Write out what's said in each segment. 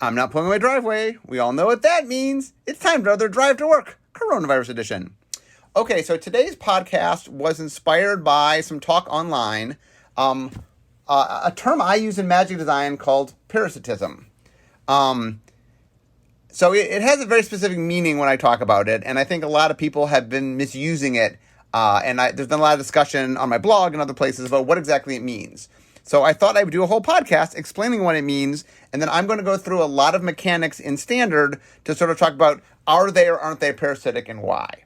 I'm not pulling my driveway. We all know what that means. It's time for another Drive to Work, Coronavirus Edition. Okay, so today's podcast was inspired by some talk online, a term I use in magic design called parasitism. So it has a very specific meaning when I talk about it, and I think a lot of people have been misusing it, there's been a lot of discussion on my blog and other places about what exactly it means. So I thought I would do a whole podcast explaining what it means, and then I'm going to go through a lot of mechanics in Standard to sort of talk about are they or aren't they parasitic and why.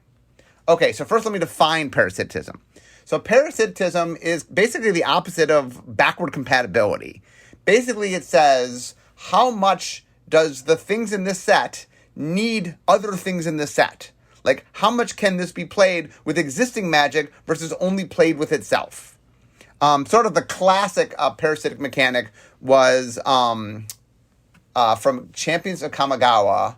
Okay, so first let me define parasitism. So parasitism is basically the opposite of backward compatibility. Basically it says how much does the things in this set need other things in this set? Like how much can this be played with existing magic versus only played with itself? Sort of the classic parasitic mechanic was from Champions of Kamigawa,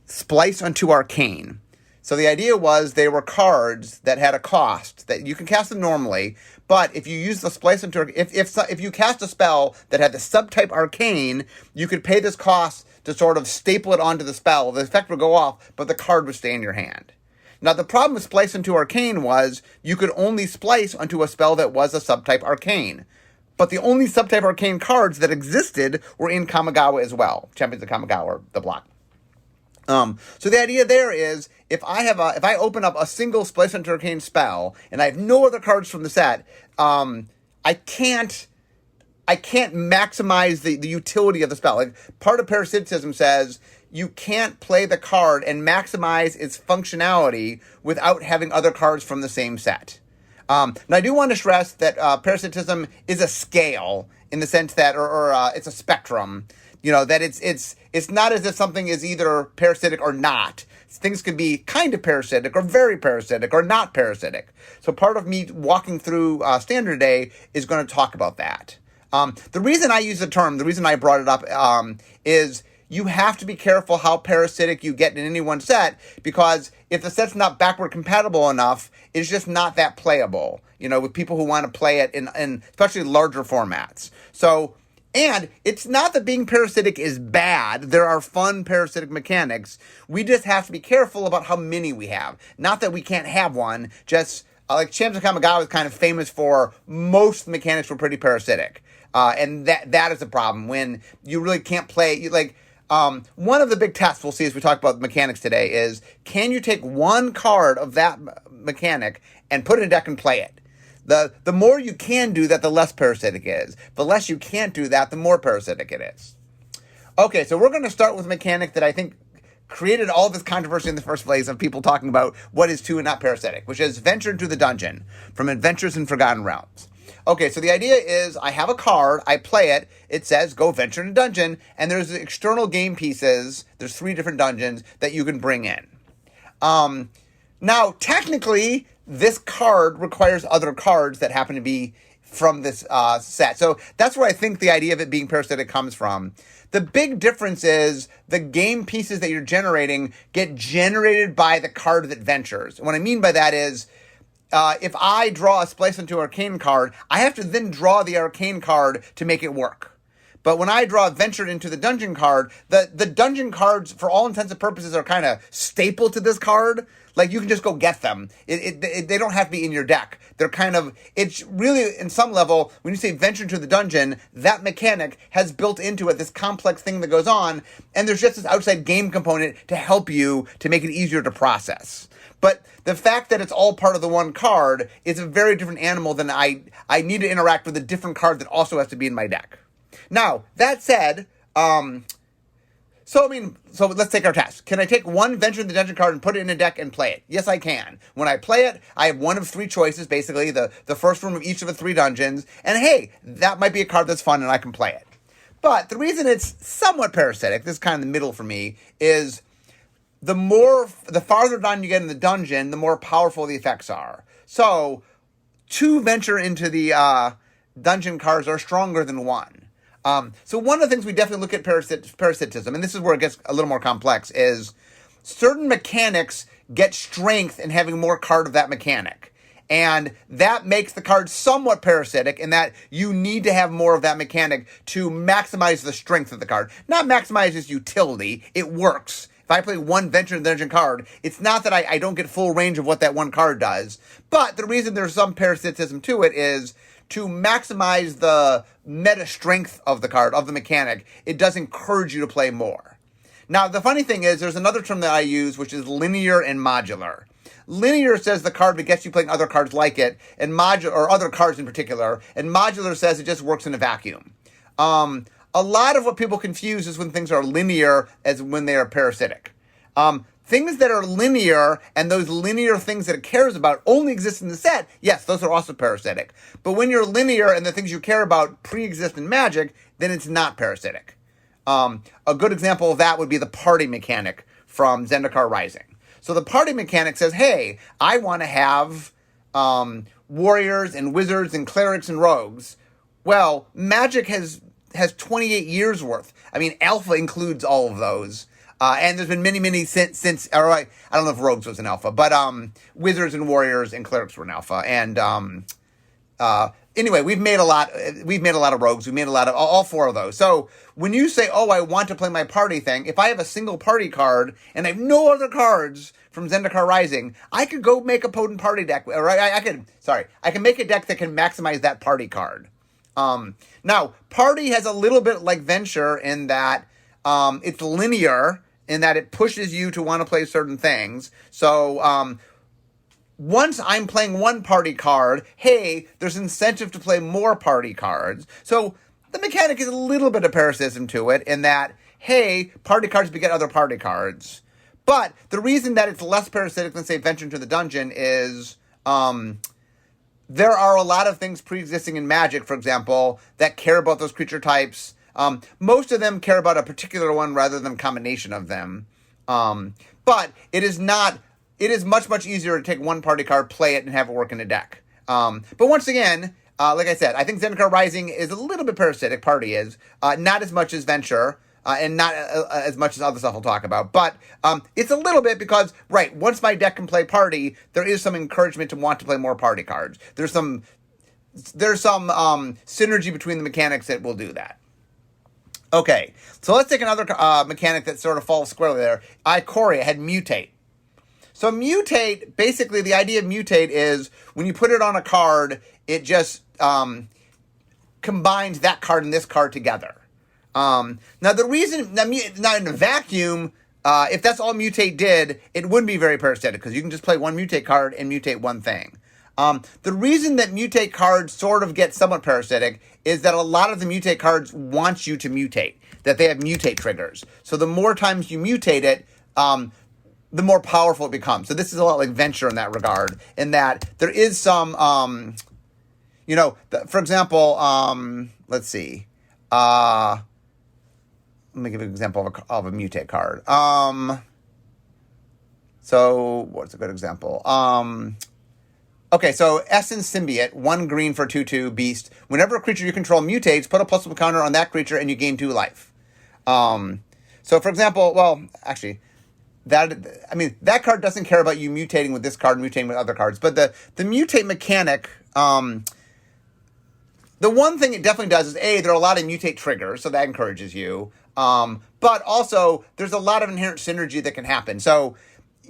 Splice onto Arcane. So the idea was they were cards that had a cost that you can cast them normally, but if you use the Splice onto if you cast a spell that had the subtype Arcane, you could pay this cost to sort of staple it onto the spell. The effect would go off, but the card would stay in your hand. Now, the problem with Splice onto Arcane was you could only splice onto a spell that was a subtype Arcane. But the only subtype Arcane cards that existed were in Kamigawa as well. Champions of Kamigawa, the block. So the idea there is if I open up a single Splice onto Arcane spell and I have no other cards from the set, I can't maximize the utility of the spell. Like part of parasitism says you can't play the card and maximize its functionality without having other cards from the same set. Now I do want to stress that parasitism is a scale in the sense that, or it's a spectrum. You know that it's not as if something is either parasitic or not. Things can be kind of parasitic or very parasitic or not parasitic. So part of me walking through Standard today is going to talk about that. The reason I use the term, the reason I brought it up, is you have to be careful how parasitic you get in any one set, because if the set's not backward compatible enough, it's just not that playable, with people who want to play it in especially larger formats. So, and it's not that being parasitic is bad. There are fun parasitic mechanics. We just have to be careful about how many we have. Not that we can't have one, just like Champions of Kamigawa is kind of famous for most mechanics were pretty parasitic. And that is a problem when you really can't play. One of the big tests we'll see as we talk about mechanics today is, can you take one card of that mechanic and put it in a deck and play it? The more you can do that, the less parasitic it is. The less you can't do that, the more parasitic it is. Okay, so we're going to start with a mechanic that I think created all this controversy in the first place of people talking about what is to and not parasitic, which is Venture into the Dungeon from Adventures in Forgotten Realms. Okay, so the idea is I have a card, I play it, it says go venture in a dungeon, and there's external game pieces, there's 3 different dungeons that you can bring in. Now, technically, this card requires other cards that happen to be from this set. So that's where I think the idea of it being parasitic comes from. The big difference is the game pieces that you're generating get generated by the card that ventures. And what I mean by that is, if I draw a Splice into Arcane card, I have to then draw the Arcane card to make it work. But when I draw Ventured into the Dungeon card, the dungeon cards, for all intents and purposes, are kind of staple to this card. Like, you can just go get them. They don't have to be in your deck. They're kind of, it's really, in some level, when you say Venture into the Dungeon, that mechanic has built into it this complex thing that goes on, and there's just this outside game component to help you to make it easier to process. But the fact that it's all part of the one card is a very different animal than I need to interact with a different card that also has to be in my deck. Now, that said, so let's take our test. Can I take one Venture in the Dungeon card and put it in a deck and play it? Yes, I can. When I play it, I have one of 3 choices, basically, the first room of each of the 3 dungeons, and hey, that might be a card that's fun and I can play it. But the reason it's somewhat parasitic, this is kind of the middle for me, is the farther down you get in the dungeon, the more powerful the effects are. So, 2 Venture into the dungeon cards are stronger than 1. So one of the things we definitely look at parasitism, and this is where it gets a little more complex, is certain mechanics get strength in having more card of that mechanic. And that makes the card somewhat parasitic in that you need to have more of that mechanic to maximize the strength of the card. Not maximize its utility. It works. If I play one Venture in the Dungeon card, it's not that I don't get full range of what that one card does. But the reason there's some parasitism to it is to maximize the meta strength of the card, of the mechanic. It does encourage you to play more. Now, the funny thing is, there's another term that I use, which is linear and modular. Linear says the card gets you playing other cards like it, and or other cards in particular, and modular says it just works in a vacuum. A lot of what people confuse is when things are linear as when they are parasitic. Things that are linear and those linear things that it cares about only exist in the set, yes, those are also parasitic. But when you're linear and the things you care about pre-exist in Magic, then it's not parasitic. A good example of that would be the party mechanic from Zendikar Rising. So the party mechanic says, hey, I want to have warriors and wizards and clerics and rogues. Well, Magic has 28 years worth. I mean, Alpha includes all of those. And there's been many since, or I don't know if rogues was an alpha, but wizards and warriors and clerics were an alpha. And anyway, we've made a lot of rogues. We made a lot of all four of those. So when you say, oh, I want to play my party thing, if I have a single party card and I have no other cards from Zendikar Rising, I could go make a potent party deck. Or I can make a deck that can maximize that party card. Now, party has a little bit like Venture in that it's linear in that it pushes you to want to play certain things. So once I'm playing one party card, hey, there's incentive to play more party cards. So the mechanic is a little bit of parasitism to it in that, hey, party cards beget other party cards. But the reason that it's less parasitic than, say, Venture into the Dungeon is there are a lot of things pre-existing in Magic, for example, that care about those creature types. Most of them care about a particular one rather than a combination of them. But it is much easier to take one party card, play it, and have it work in a deck. But once again, like I said, I think Zendikar Rising is a little bit parasitic, party is. Not as much as Venture, and not as much as other stuff we'll talk about. But it's a little bit because, right, once my deck can play party, there is some encouragement to want to play more party cards. There's some synergy between the mechanics that will do that. Okay, so let's take another mechanic that sort of falls squarely there. Ikoria had Mutate. So Mutate, basically the idea of Mutate is when you put it on a card, it just combines that card and this card together. Now the reason, not in a vacuum, if that's all Mutate did, it wouldn't be very parasitic because you can just play one Mutate card and mutate one thing. The reason that Mutate cards sort of get somewhat parasitic is that a lot of the Mutate cards want you to mutate, that they have mutate triggers. So the more times you mutate it, the more powerful it becomes. So this is a lot like Venture in that regard, in that there is some, for example, let's see. Let me give you an example of a mutate card. So what's a good example? Okay, so Essence Symbiote, 1 green for 2/2 beast. Whenever a creature you control mutates, put a +1 counter on that creature and you gain 2 life. So for example, well, actually, that card doesn't care about you mutating with this card, mutating with other cards. But the mutate mechanic, the one thing it definitely does is, there are a lot of mutate triggers, so that encourages you. But also, there's a lot of inherent synergy that can happen. So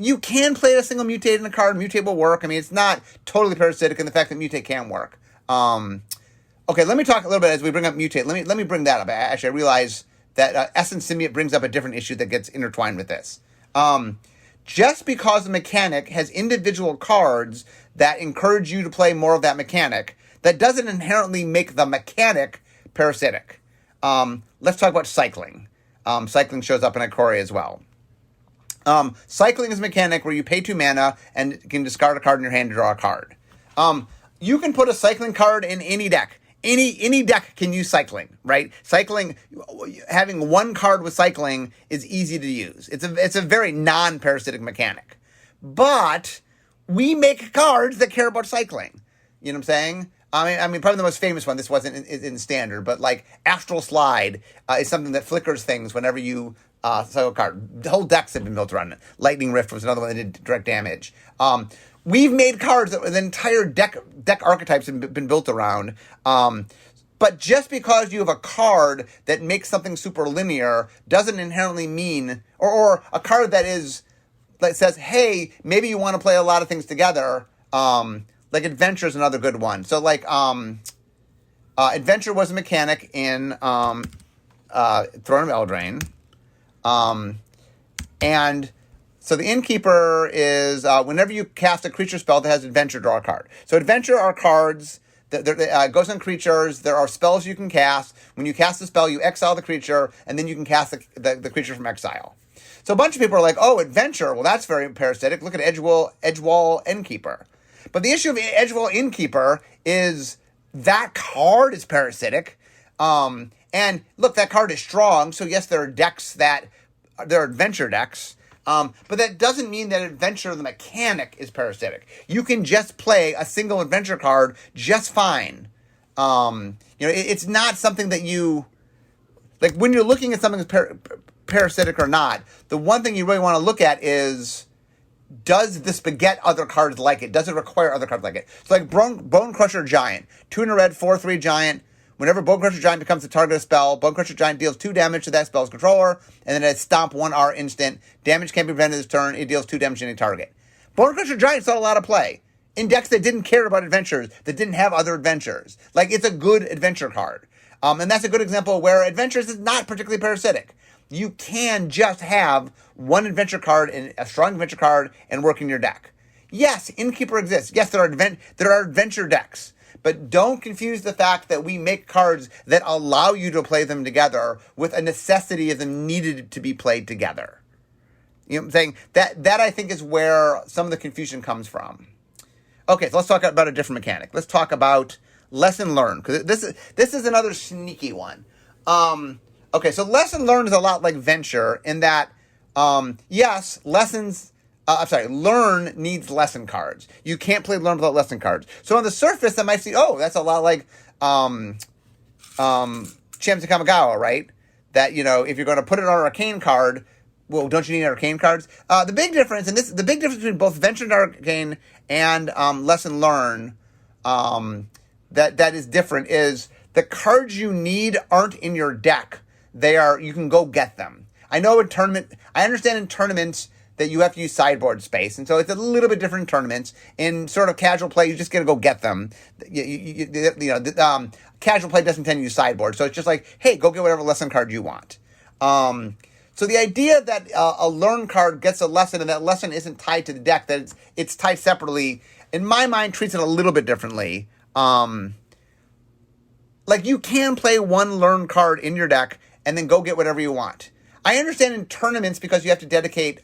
you can play a single mutate in a card. Mutate will work. I mean, it's not totally parasitic in the fact that mutate can work. Okay, let me talk a little bit as we bring up mutate. Let me bring that up. Actually, I realize that Essence Symbiote brings up a different issue that gets intertwined with this. Just because a mechanic has individual cards that encourage you to play more of that mechanic, that doesn't inherently make the mechanic parasitic. Let's talk about cycling. Cycling shows up in Ikoria as well. Cycling is a mechanic where you pay 2 mana and can discard a card in your hand to draw a card. You can put a cycling card in any deck. Any deck can use cycling, right? Cycling, having one card with cycling is easy to use. It's a very non-parasitic mechanic. But we make cards that care about cycling. You know what I'm saying? I mean, probably the most famous one, this wasn't in standard, but like Astral Slide is something that flickers things whenever you cycle a card. The whole decks have been built around it. Lightning Rift was another one that did direct damage. we've made cards that the entire deck archetypes have been built around. But just because you have a card that makes something super linear doesn't inherently mean, or a card that says, hey, maybe you want to play a lot of things together. Like Adventure is another good one. So like Adventure was a mechanic in Throne of Eldraine. And so the Innkeeper is whenever you cast a creature spell that has Adventure, draw a card. So Adventure are cards that goes on creatures. There are spells you can cast. When you cast the spell, you exile the creature, and then you can cast the creature from exile. So a bunch of people are like, oh, Adventure, well, that's very parasitic. Look at Edgewall Innkeeper. But the issue of Edgewall Innkeeper is that card is parasitic. And look, that card is strong. So yes, there are Adventure decks. But that doesn't mean that Adventure, the mechanic, is parasitic. You can just play a single Adventure card just fine. It's not something that you... Like, when you're looking at something that's parasitic or not, the one thing you really want to look at is, does this beget other cards like it? Does it require other cards like it? So, like, Bone Crusher Giant. 2 in a red, 4/3 giant. Whenever Bone Crusher Giant becomes the target of a spell, Bone Crusher Giant deals 2 damage to that spell's controller, and then it's Stomp 1R instant. Damage can't be prevented this turn. It deals 2 damage to any target. Bone Crusher Giant saw a lot of play in decks that didn't care about adventures, that didn't have other adventures. Like, it's a good adventure card. And that's a good example where adventures is not particularly parasitic. You can just have one adventure card, and a strong adventure card, and work in your deck. Yes, Innkeeper exists. Yes, there are adventure decks. But don't confuse the fact that we make cards that allow you to play them together with a necessity of them needed to be played together. You know what I'm saying? That I think is where some of the confusion comes from. Okay, so let's talk about a different mechanic. Let's talk about lesson learned, because this is another sneaky one. Okay, so lesson learned is a lot like Venture in that, yes, Learn needs lesson cards. You can't play Learn without lesson cards. So on the surface, I might see, oh, that's a lot like Shamsa Kamigawa, right? That, if you're going to put it on an arcane card, well, don't you need arcane cards? The big difference between both Venture and Arcane and Lesson Learn that is different is the cards you need aren't in your deck. You can go get them. I understand in tournaments that you have to use sideboard space, and so it's a little bit different in tournaments. In sort of casual play, you just got to go get them. Casual play doesn't tend to use sideboard, so it's just like, hey, go get whatever lesson card you want. So the idea that a learn card gets a lesson and that lesson isn't tied to the deck, that it's tied separately, in my mind, treats it a little bit differently. Like, you can play one learn card in your deck and then go get whatever you want. I understand in tournaments, because you have to dedicate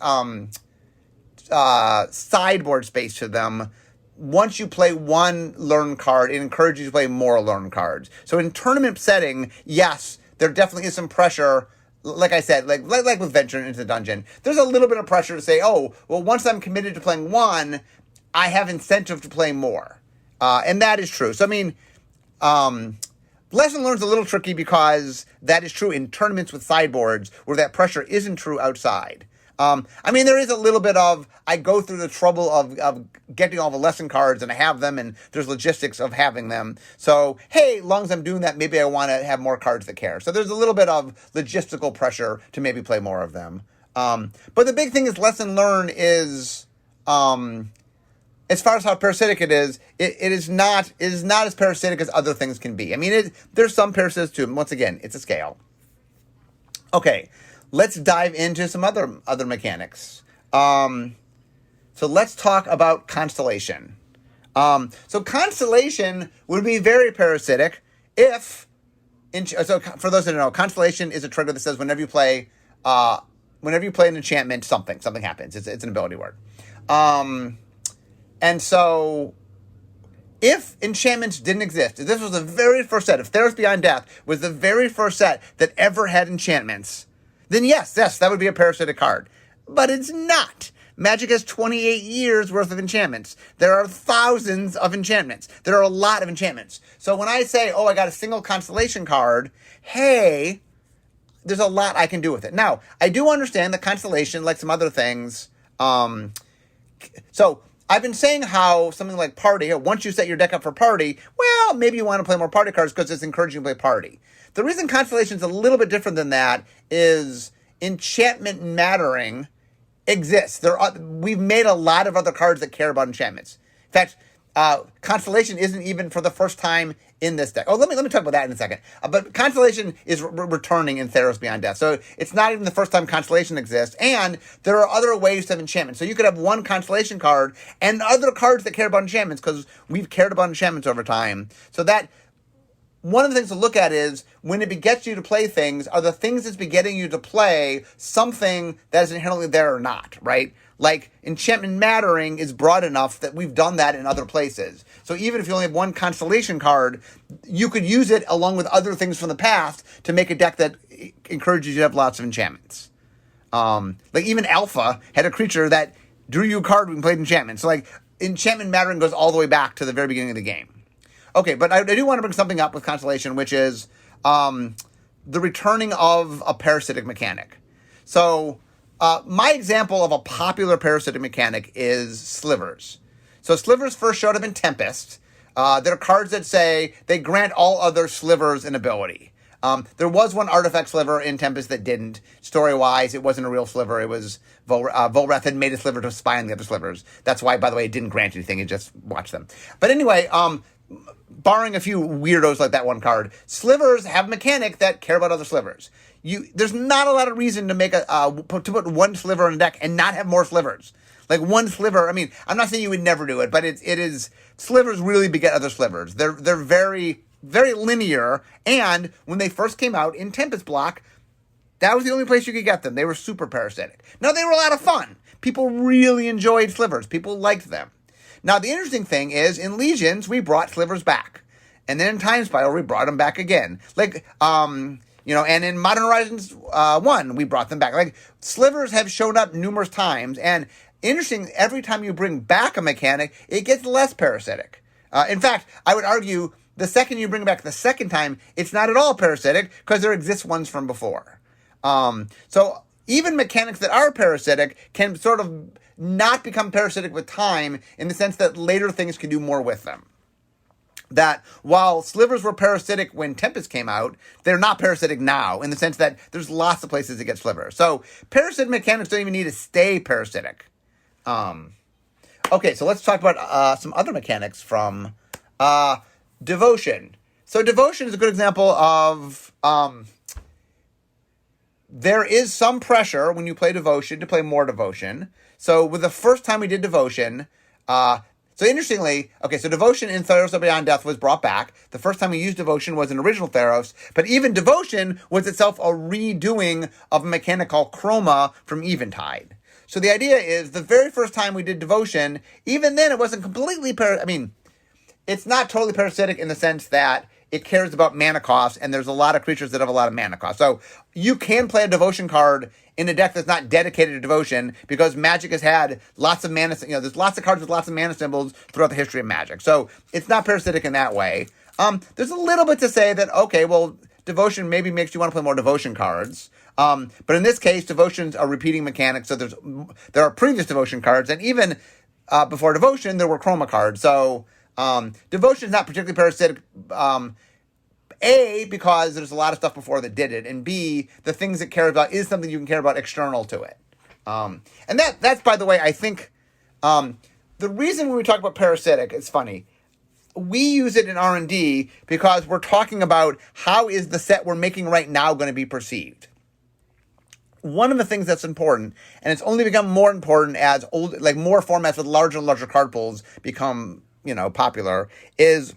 sideboard space to them, once you play one learn card, it encourages you to play more learn cards. So in tournament setting, yes, there definitely is some pressure. Like I said, like with venturing into the dungeon, there's a little bit of pressure to say, oh, well, once I'm committed to playing one, I have incentive to play more. And that is true. So, I mean, Lesson Learned's a little tricky because that is true in tournaments with sideboards where that pressure isn't true outside. There is a little bit of, I go through the trouble of getting all the lesson cards and I have them, and there's logistics of having them. So, hey, as long as I'm doing that, maybe I want to have more cards that care. So there's a little bit of logistical pressure to maybe play more of them. But the big thing is lesson learned is, as far as how parasitic it is not as parasitic as other things can be. I mean, there's some parasitism to it. Once again, it's a scale. Okay, let's dive into some other mechanics. So let's talk about Constellation. So Constellation would be very parasitic if... So for those that don't know, Constellation is a trigger that says whenever you play an enchantment, something happens. It's an ability word. And so, if enchantments didn't exist, if this was the very first set, if Theros Beyond Death was the very first set that ever had enchantments, then yes, that would be a parasitic card. But it's not. Magic has 28 years worth of enchantments. There are thousands of enchantments. There are a lot of enchantments. So when I say, oh, I got a single Constellation card, hey, there's a lot I can do with it. Now, I do understand that Constellation, like some other things, so I've been saying how something like Party, once you set your deck up for Party, well, maybe you want to play more Party cards because it's encouraging you to play Party. The reason Constellation's a little bit different than that is enchantment mattering exists. We've made a lot of other cards that care about enchantments. In fact, Constellation isn't even for the first time in this deck. Oh, let me talk about that in a second. But Constellation is returning in Theros Beyond Death. So it's not even the first time Constellation exists. And there are other ways to have enchantment. So you could have one Constellation card and other cards that care about enchantments because we've cared about enchantments over time. So that one of the things to look at is when it begets you to play things, are the things that's begetting you to play something that is inherently there or not, right? Like enchantment mattering is broad enough that we've done that in other places. So even if you only have one Constellation card, you could use it along with other things from the past to make a deck that encourages you to have lots of enchantments. Like even Alpha had a creature that drew you a card when you played enchantment. So like enchantment mattering goes all the way back to the very beginning of the game. Okay, but I do want to bring something up with Constellation, which is the returning of a parasitic mechanic. So my example of a popular parasitic mechanic is Slivers. So Slivers first showed up in Tempest. They're cards that say they grant all other slivers an ability. There was one artifact sliver in Tempest that didn't. Story-wise, it wasn't a real sliver. It was Volrath had made a sliver to spy on the other slivers. That's why, by the way, it didn't grant anything. It just watched them. But anyway, barring a few weirdos like that one card, slivers have a mechanic that care about other slivers. There's not a lot of reason to make to put one sliver in a deck and not have more slivers. Like one sliver. I mean, I'm not saying you would never do it, but it is slivers really beget other slivers. They're very, very linear. And when they first came out in Tempest block, that was the only place you could get them. They were super parasitic. Now they were a lot of fun. People really enjoyed slivers. People liked them. Now, the interesting thing is, in Legions, we brought slivers back. And then in Time Spiral, we brought them back again. Like, and in Modern Horizons 1, we brought them back. Like, slivers have shown up numerous times. And interesting, every time you bring back a mechanic, it gets less parasitic. In fact, I would argue the second you bring it back the second time, it's not at all parasitic because there exists ones from before. So even mechanics that are parasitic can sort of not become parasitic with time in the sense that later things can do more with them. That while slivers were parasitic when Tempest came out, they're not parasitic now in the sense that there's lots of places to get slivers. So parasitic mechanics don't even need to stay parasitic. Okay, so let's talk about some other mechanics from Devotion. So Devotion is a good example of there is some pressure when you play Devotion to play more Devotion. So with the first time we did Devotion, so interestingly, okay, so Devotion in Theros Beyond Death was brought back. The first time we used Devotion was in original Theros, but even Devotion was itself a redoing of a mechanic called Chroma from Eventide. So the idea is the very first time we did Devotion, even then it wasn't completely it's not totally parasitic in the sense that it cares about mana cost, and there's a lot of creatures that have a lot of mana cost. So you can play a Devotion card in a deck that's not dedicated to Devotion because Magic has had lots of mana. There's lots of cards with lots of mana symbols throughout the history of Magic. So it's not parasitic in that way. There's a little bit to say that, okay, well, Devotion maybe makes you want to play more Devotion cards. But in this case, Devotion's a repeating mechanic. So there are previous Devotion cards, and even before Devotion, there were Chroma cards. So Devotion is not particularly parasitic. A, because there's a lot of stuff before that did it, and B, the things it cares about is something you can care about external to it. And that's, by the way, I think the reason when we talk about parasitic, it's funny. We use it in R&D because we're talking about how is the set we're making right now going to be perceived. One of the things that's important, and it's only become more important as more formats with larger and larger card pools become, popular, is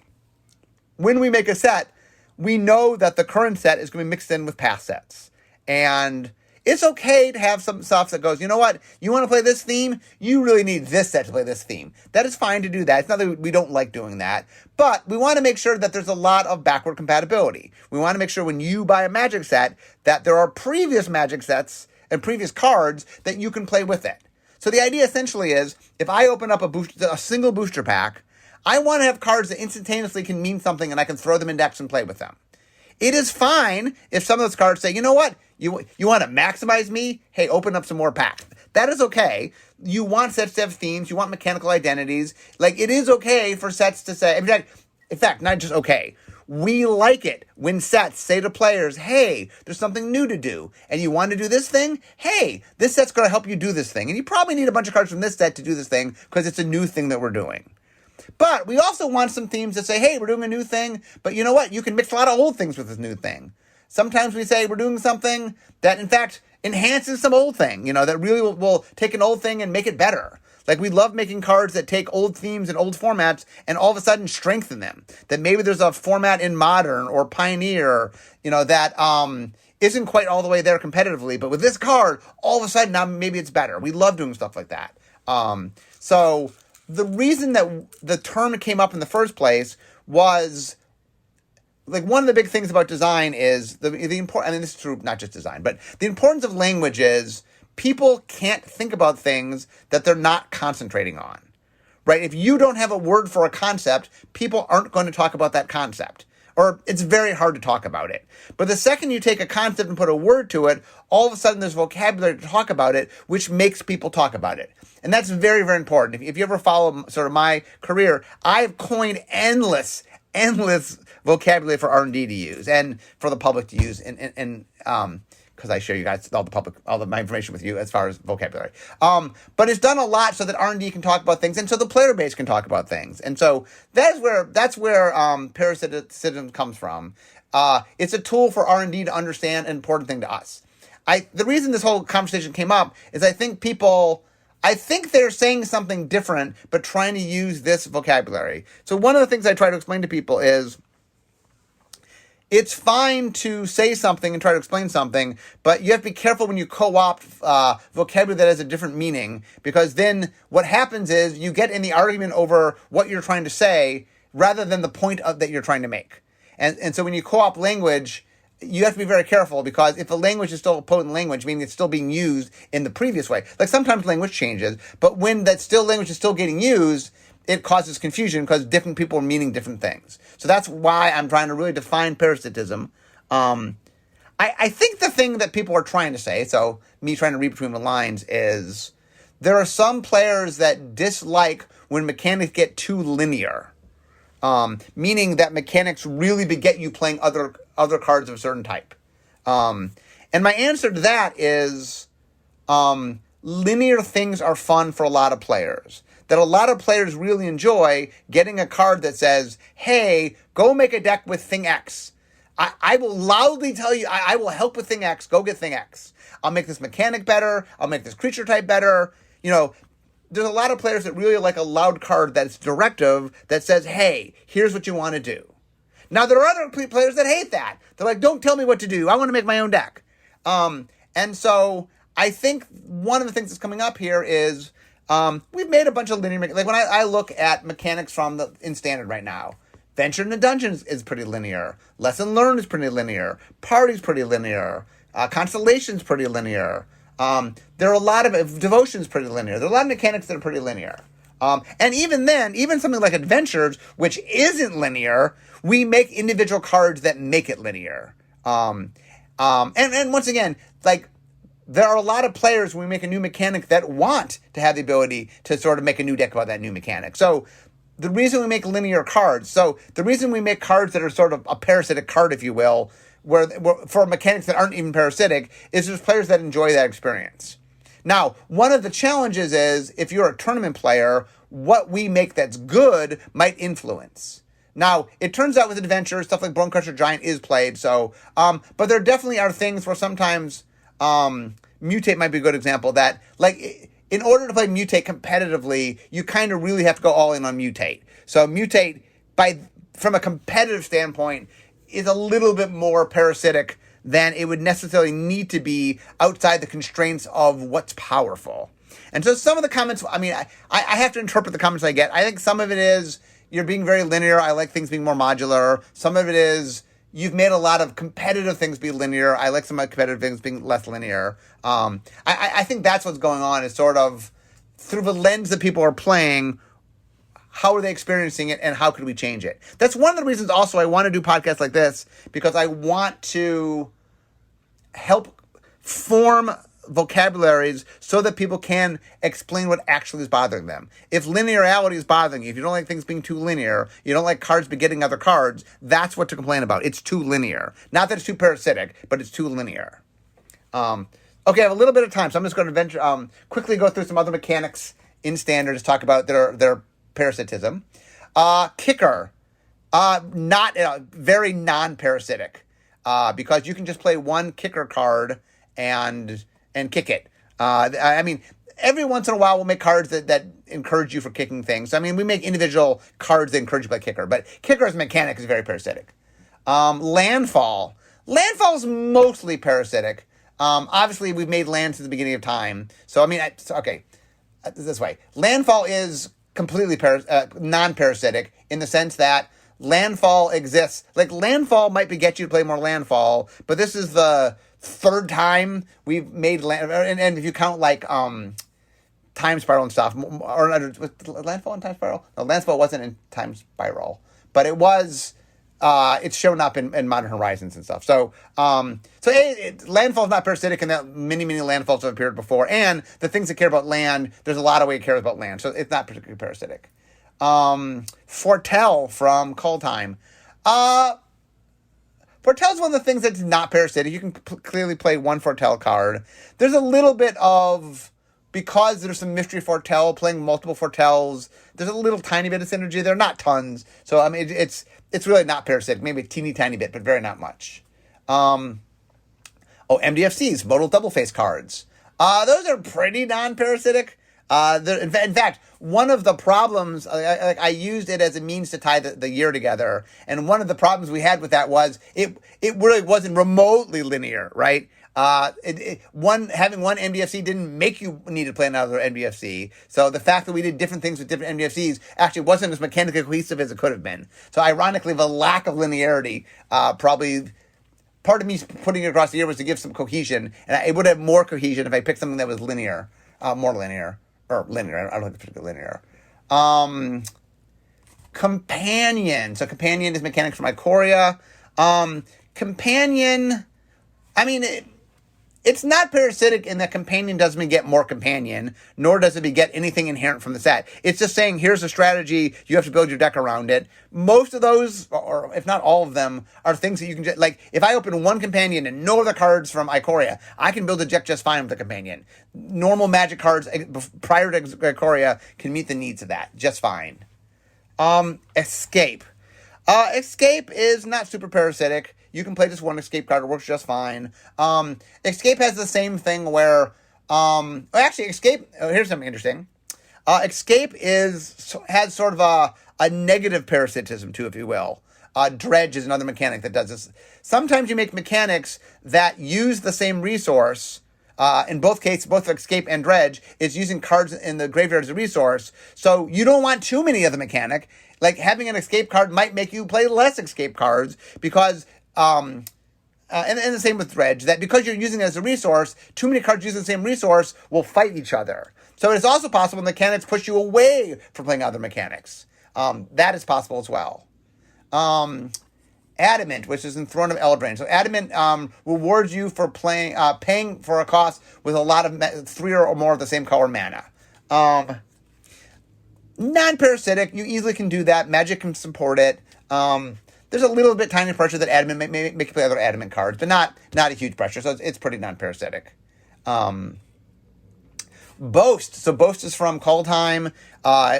when we make a set, we know that the current set is going to be mixed in with past sets. And it's okay to have some stuff that goes, you know what, you want to play this theme? You really need this set to play this theme. That is fine to do that. It's not that we don't like doing that. But we want to make sure that there's a lot of backward compatibility. We want to make sure when you buy a Magic set that there are previous Magic sets and previous cards that you can play with it. So the idea essentially is, if I open up a single booster pack, I want to have cards that instantaneously can mean something and I can throw them in decks and play with them. It is fine if some of those cards say, you know what, you want to maximize me? Hey, open up some more packs. That is okay. You want sets to have themes. You want mechanical identities. Like, it is okay for sets to say, in fact, not just okay. We like it when sets say to players, hey, there's something new to do, and you want to do this thing? Hey, this set's going to help you do this thing, and you probably need a bunch of cards from this set to do this thing because it's a new thing that we're doing. But we also want some themes that say, hey, we're doing a new thing, but you know what? You can mix a lot of old things with this new thing. Sometimes we say we're doing something that, in fact, enhances some old thing, that really will take an old thing and make it better. Like, we love making cards that take old themes and old formats and all of a sudden strengthen them. That maybe there's a format in Modern or Pioneer, that isn't quite all the way there competitively. But with this card, all of a sudden, now maybe it's better. We love doing stuff like that. So the reason that the term came up in the first place was, like, one of the big things about design is the important, this is true, not just design, but the importance of language is people can't think about things that they're not concentrating on, right? If you don't have a word for a concept, people aren't going to talk about that concept, or it's very hard to talk about it. But the second you take a concept and put a word to it, all of a sudden there's vocabulary to talk about it, which makes people talk about it. And that's very, very important. If you ever follow sort of my career, I've coined endless vocabulary for R&D to use and for the public to use, and because I share you guys all of my information with you as far as vocabulary. But it's done a lot so that R&D can talk about things, and so the player base can talk about things. And so that's where parasitism comes from. It's a tool for R&D to understand an important thing to us. The reason this whole conversation came up is I think they're saying something different, but trying to use this vocabulary. So one of the things I try to explain to people is, it's fine to say something and try to explain something, but you have to be careful when you co-opt vocabulary that has a different meaning, because then what happens is you get in the argument over what you're trying to say rather than the point that you're trying to make. And so when you co-opt language, you have to be very careful, because if a language is still a potent language, meaning it's still being used in the previous way, like sometimes language changes, but when that language is still getting used, it causes confusion because different people are meaning different things. So that's why I'm trying to really define parasitism. I think the thing that people are trying to say, so me trying to read between the lines, is there are some players that dislike when mechanics get too linear, meaning that mechanics really beget you playing other cards of a certain type. And my answer to that is linear things are fun for a lot of players. That a lot of players really enjoy getting a card that says, hey, go make a deck with thing X. I will loudly tell you, I will help with thing X, go get thing X. I'll make this mechanic better, I'll make this creature type better. There's a lot of players that really like a loud card that's directive, that says, hey, here's what you want to do. Now, there are other players that hate that. They're like, don't tell me what to do, I want to make my own deck. And so I think one of the things that's coming up here is, we've made a bunch of linear, like when I look at mechanics in Standard right now, Venture into Dungeons is pretty linear, Lesson Learned is pretty linear, Party's pretty linear, Constellation's pretty linear, there are a lot of Devotion's pretty linear, there are a lot of mechanics that are pretty linear. And even then, even something like Adventures, which isn't linear, we make individual cards that make it linear. And once again, like, there are a lot of players when we make a new mechanic that want to have the ability to sort of make a new deck about that new mechanic. So the reason we make linear cards, so the reason we make cards that are sort of a parasitic card, if you will, where for mechanics that aren't even parasitic, is there's players that enjoy that experience. Now, one of the challenges is, if you're a tournament player, what we make that's good might influence. Now, it turns out with Adventures, stuff like Bone Crusher Giant is played, so, but there definitely are things where sometimes, Mutate might be a good example, that, like, in order to play Mutate competitively, you kind of really have to go all in on Mutate. So Mutate, from a competitive standpoint, is a little bit more parasitic than it would necessarily need to be outside the constraints of what's powerful. And so some of the comments, I mean, I have to interpret the comments I get. I think some of it is, you're being very linear, I like things being more modular. Some of it is, you've made a lot of competitive things be linear. I like some of the competitive things being less linear. I think that's what's going on, is sort of through the lens that people are playing, how are they experiencing it and how could we change it? That's one of the reasons also I want to do podcasts like this, because I want to help form vocabularies so that people can explain what actually is bothering them. If linearity is bothering you, if you don't like things being too linear, you don't like cards begetting other cards, that's what to complain about. It's too linear. Not that it's too parasitic, but it's too linear. Okay, I have a little bit of time, so I'm just going to quickly go through some other mechanics in Standard to talk about their parasitism. Kicker, not very non-parasitic, because you can just play one kicker card and kick it. I mean, every once in a while we'll make cards that encourage you for kicking things. I mean, we make individual cards that encourage you to play kicker, but kicker as a mechanic is very parasitic. Landfall. Landfall is mostly parasitic. Obviously, we've made land since the beginning of time. So, I mean, this way. Landfall is completely non-parasitic in the sense that landfall exists. Like, landfall might get you to play more landfall, but this is the third time we've made land. And if you count, like, time spiral and stuff, or landfall and time spiral? No, landfall wasn't in time spiral, but it was... it's shown up in Modern Horizons and stuff. So landfall is not parasitic, and that many landfalls have appeared before. And the things that care about land, there's a lot of way it cares about land, so it's not particularly parasitic. Foretell from Kaldheim. Foretell is one of the things that's not parasitic. You can clearly play one Foretell card. There's a little bit of, because there's some mystery Foretell, playing multiple Foretells, there's a little tiny bit of synergy there, not tons. So, I mean, it's really not parasitic, maybe a teeny tiny bit, but very not much. MDFCs, modal double face cards. Those are pretty non-parasitic. In fact, one of the problems, I used it as a means to tie the year together, and one of the problems we had with that was it really wasn't remotely linear, right? Having one MDFC didn't make you need to play another MDFC. So the fact that we did different things with different MDFCs actually wasn't as mechanically cohesive as it could have been. So ironically, the lack of linearity, probably part of me putting it across the year was to give some cohesion, and it would have more cohesion if I picked something that was linear, more linear, or linear. I don't think it's particularly linear. Companion. So Companion is mechanics from Ikoria. Companion, I mean, it's not parasitic in that Companion doesn't beget more Companion, nor does it beget anything inherent from the set. It's just saying, here's a strategy, you have to build your deck around it. Most of those, or if not all of them, are things that you can just, like, if I open one Companion and no other cards from Ikoria, I can build a deck just fine with the Companion. Normal Magic cards prior to Ikoria can meet the needs of that just fine. Escape. Escape is not super parasitic. You can play just one escape card. It works just fine. Escape has the same thing where... Escape... here's something interesting. Escape has sort of a negative parasitism, too, if you will. Dredge is another mechanic that does this. Sometimes you make mechanics that use the same resource. In both cases, both Escape and Dredge, is using cards in the graveyard as a resource. So you don't want too many of the mechanic. Like, having an Escape card might make you play less Escape cards because... and the same with Dredge, that because you're using it as a resource, too many cards using the same resource will fight each other. So it's also possible mechanics push you away from playing other mechanics. That is possible as well. Adamant, which is in Throne of Eldraine. So Adamant rewards you for paying for a cost with a lot of 3 or more of the same color mana. Non-parasitic, you easily can do that. Magic can support it. There's a little bit tiny pressure that Adamant may make you play other Adamant cards, but not a huge pressure, so it's pretty non-parasitic. Boast. So Boast is from Kaldheim.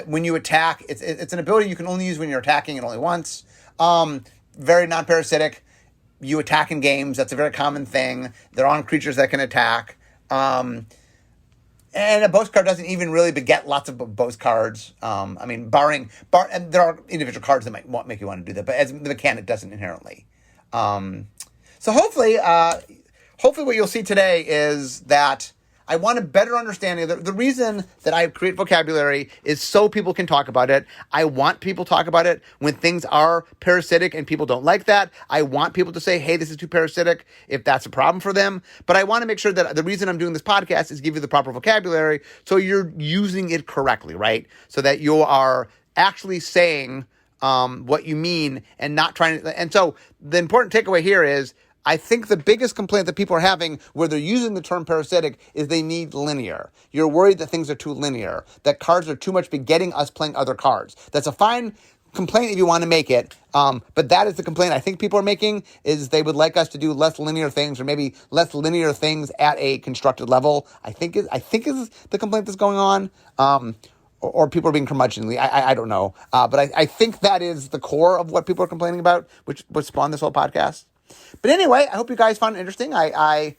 When you attack, it's an ability you can only use when you're attacking and only once. Very non-parasitic. You attack in games. That's a very common thing. They're on creatures that can attack. And a Boast card doesn't even really beget lots of Boast cards. I mean, and there are individual cards that might make you want to do that, but as the mechanic doesn't inherently. So hopefully what you'll see today is that I want a better understanding. The reason that I create vocabulary is so people can talk about it. I want people to talk about it when things are parasitic and people don't like that. I want people to say, hey, this is too parasitic, if that's a problem for them. But I want to make sure that the reason I'm doing this podcast is give you the proper vocabulary so you're using it correctly, right? So that you are actually saying what you mean and not trying to... And so the important takeaway here is I think the biggest complaint that people are having where they're using the term parasitic is they need linear. You're worried that things are too linear, that cards are too much begetting us playing other cards. That's a fine complaint if you want to make it, but that is the complaint I think people are making, is they would like us to do less linear things, or maybe less linear things at a constructed level. I think is the complaint that's going on. Or people are being curmudgeonly. I don't know. But I think that is the core of what people are complaining about, which spawned this whole podcast. But anyway, I hope you guys found it interesting. I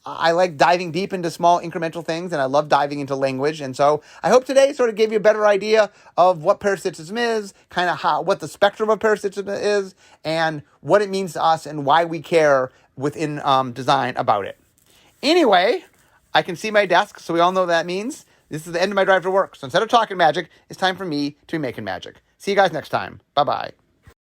like diving deep into small incremental things, and I love diving into language. And so I hope today sort of gave you a better idea of what parasitism is, kind of what the spectrum of parasitism is, and what it means to us and why we care within design about it. Anyway, I can see my desk, so we all know what that means. This is the end of my drive to work. So instead of talking magic, it's time for me to be making magic. See you guys next time. Bye-bye.